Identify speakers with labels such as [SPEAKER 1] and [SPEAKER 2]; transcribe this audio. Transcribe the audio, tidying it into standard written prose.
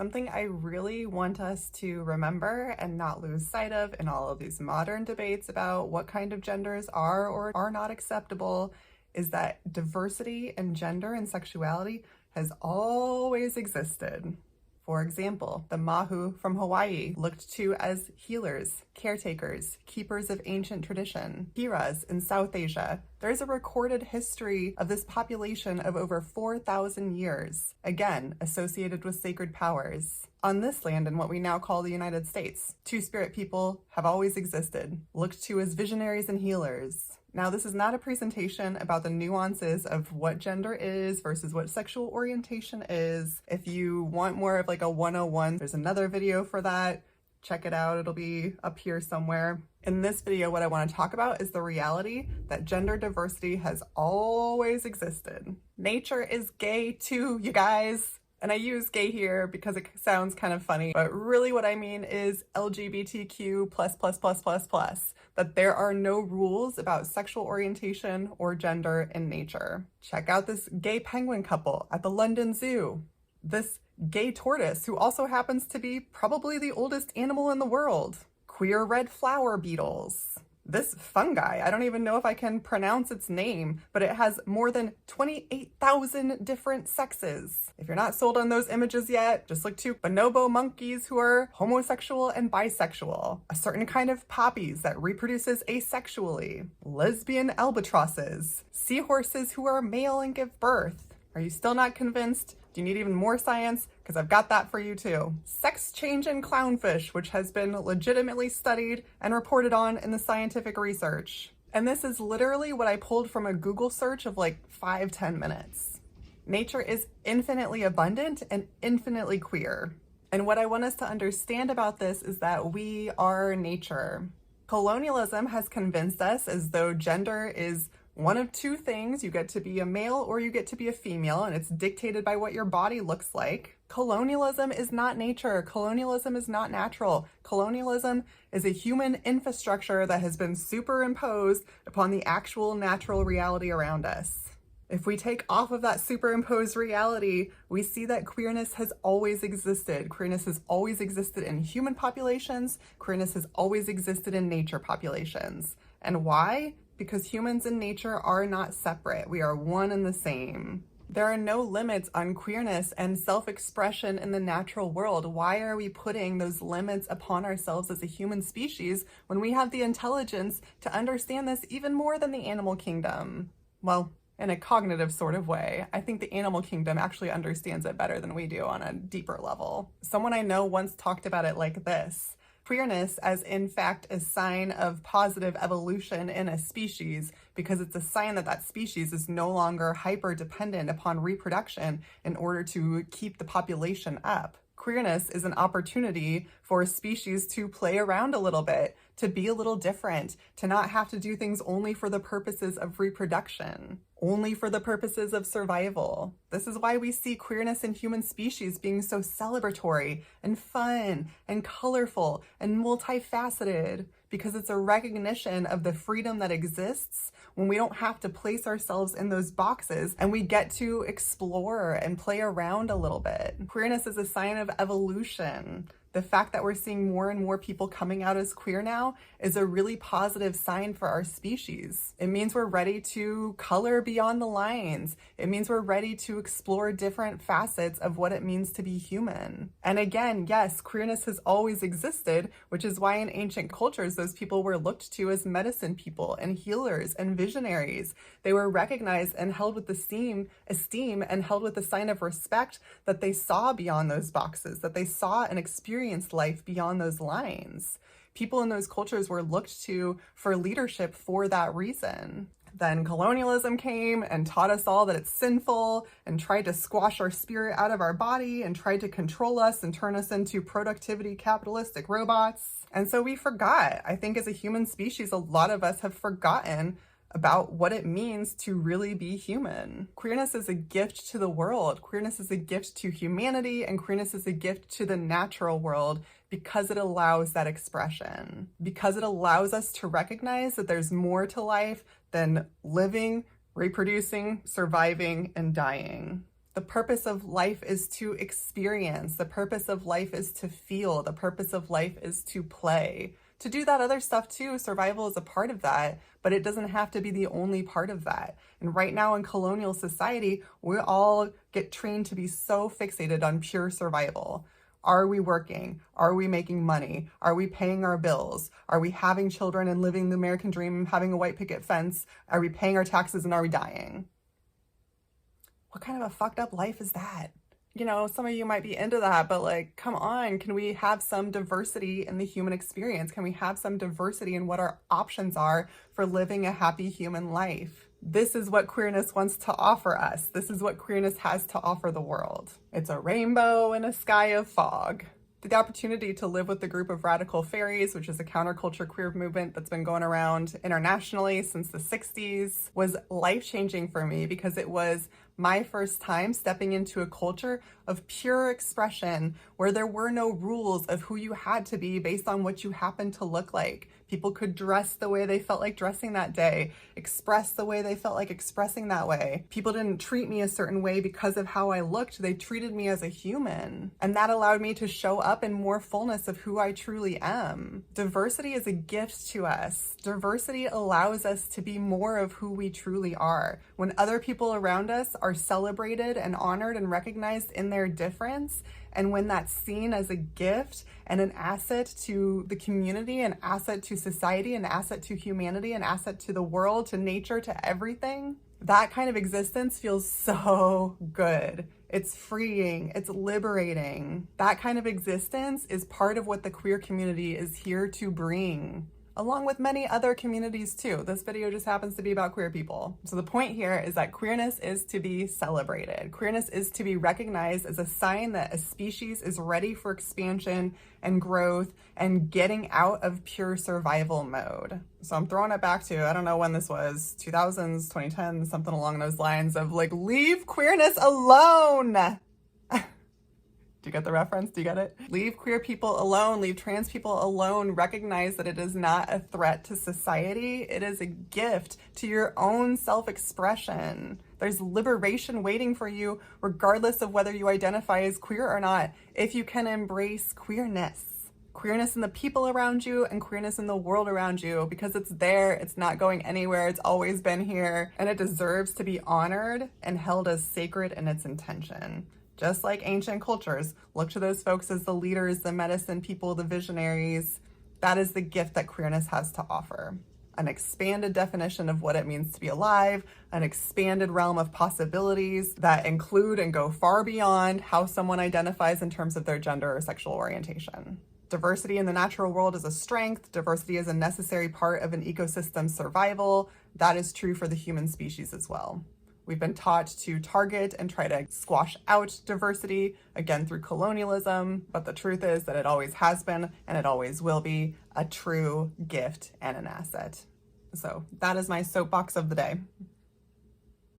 [SPEAKER 1] Something I really want us to remember and not lose sight of in all of these modern debates about what kind of genders are or are not acceptable is that diversity in gender and sexuality has always existed. For example, the Mahu from Hawaii looked to as healers, caretakers, keepers of ancient tradition. Hiras in South Asia. There's a recorded history of this population of over 4,000 years, again, associated with sacred powers. On this land in what we now call the United States, two-spirit people have always existed, looked to as visionaries and healers. Now, this is not a presentation about the nuances of what gender is versus what sexual orientation is. If you want more of like a 101, there's another video for that. Check it out, it'll be up here somewhere. In this video, what I want to talk about is the reality that gender diversity has always existed. Nature is gay too, you guys. And I use gay here because it sounds kind of funny, but really what I mean is LGBTQ+++++, that there are no rules about sexual orientation or gender in nature. Check out this gay penguin couple at the London Zoo. This gay tortoise who also happens to be probably the oldest animal in the world. Queer red flower beetles. This fungi, I don't even know if I can pronounce its name, but it has more than 28,000 different sexes. If you're not sold on those images yet, just look to bonobo monkeys who are homosexual and bisexual, a certain kind of poppies that reproduces asexually, lesbian albatrosses, seahorses who are male and give birth. Are you still not convinced? Do you need even more science? Because I've got that for you too. Sex change in clownfish, which has been legitimately studied and reported on in the scientific research. And this is literally what I pulled from a Google search of like 5-10 minutes. Nature is infinitely abundant and infinitely queer. And what I want us to understand about this is that we are nature. Colonialism has convinced us as though gender is one of two things. You get to be a male or you get to be a female, and it's dictated by what your body looks like. Colonialism is not nature. Colonialism is not natural. Colonialism is a human infrastructure that has been superimposed upon the actual natural reality around us. If we take off of that superimposed reality, we see that queerness has always existed. Queerness has always existed in human populations. Queerness has always existed in nature populations. And why? Because humans and nature are not separate. We are one and the same. There are no limits on queerness and self-expression in the natural world. Why are we putting those limits upon ourselves as a human species when we have the intelligence to understand this even more than the animal kingdom? Well, in a cognitive sort of way. I think the animal kingdom actually understands it better than we do on a deeper level. Someone I know once talked about it like this: queerness as in fact a sign of positive evolution in a species, because it's a sign that that species is no longer hyper-dependent upon reproduction in order to keep the population up. Queerness is an opportunity for a species to play around a little bit, to be a little different, to not have to do things only for the purposes of reproduction, only for the purposes of survival. This is why we see queerness in human species being so celebratory and fun and colorful and multifaceted, because it's a recognition of the freedom that exists when we don't have to place ourselves in those boxes and we get to explore and play around a little bit. Queerness is a sign of evolution. The fact that we're seeing more and more people coming out as queer now is a really positive sign for our species. It means we're ready to color beyond the lines. It means we're ready to explore different facets of what it means to be human. And again, yes, queerness has always existed, which is why in ancient cultures, those people were looked to as medicine people and healers and visionaries. They were recognized and held with esteem and held with the sign of respect that they saw beyond those boxes, that they saw and experienced life beyond those lines. People in those cultures were looked to for leadership for that reason. Then colonialism came and taught us all that it's sinful and tried to squash our spirit out of our body and tried to control us and turn us into productivity capitalistic robots. And so we forgot. I think as a human species, a lot of us have forgotten about what it means to really be human. Queerness is a gift to the world. Queerness is a gift to humanity, and queerness is a gift to the natural world because it allows that expression, because it allows us to recognize that there's more to life than living, reproducing, surviving, and dying. The purpose of life is to experience. The purpose of life is to feel. The purpose of life is to play. To do that other stuff too, survival is a part of that, but it doesn't have to be the only part of that. And right now in colonial society, we all get trained to be so fixated on pure survival. Are we working? Are we making money? Are we paying our bills? Are we having children and living the American dream, having a white picket fence? Are we paying our taxes and are we dying? What kind of a fucked up life is that? You know, some of you might be into that, but like, come on, can we have some diversity in the human experience? Can we have some diversity in what our options are for living a happy human life? This is what queerness wants to offer us. This is what queerness has to offer the world. It's a rainbow in a sky of fog. The opportunity to live with a group of radical fairies, which is a counterculture queer movement that's been going around internationally since the 60s, was life-changing for me because it was my first time stepping into a culture of pure expression where there were no rules of who you had to be based on what you happened to look like. People could dress the way they felt like dressing that day, express the way they felt like expressing that way. People didn't treat me a certain way because of how I looked. They treated me as a human. And that allowed me to show up in more fullness of who I truly am. Diversity is a gift to us. Diversity allows us to be more of who we truly are. When other people around us are celebrated and honored and recognized in their difference, and when that's seen as a gift and an asset to the community, an asset to society, an asset to humanity, an asset to the world, to nature, to everything, that kind of existence feels so good. It's freeing, it's liberating. That kind of existence is part of what the queer community is here to bring, along with many other communities too. This video just happens to be about queer people. So the point here is that queerness is to be celebrated. Queerness is to be recognized as a sign that a species is ready for expansion and growth and getting out of pure survival mode. So I'm throwing it back to, I don't know when this was, 2000s, 2010s, something along those lines of like, leave queerness alone. Do you get the reference? Do you get it? Leave queer people alone, leave trans people alone. Recognize that it is not a threat to society. It is a gift to your own self-expression. There's liberation waiting for you, regardless of whether you identify as queer or not, if you can embrace queerness. Queerness in the people around you and queerness in the world around you, because it's there, it's not going anywhere, it's always been here, and it deserves to be honored and held as sacred in its intention. Just like ancient cultures, look to those folks as the leaders, the medicine people, the visionaries. That is the gift that queerness has to offer. An expanded definition of what it means to be alive, an expanded realm of possibilities that include and go far beyond how someone identifies in terms of their gender or sexual orientation. Diversity in the natural world is a strength. Diversity is a necessary part of an ecosystem's survival. That is true for the human species as well. We've been taught to target and try to squash out diversity, again through colonialism, but the truth is that it always has been and it always will be a true gift and an asset. So that is my soapbox of the day.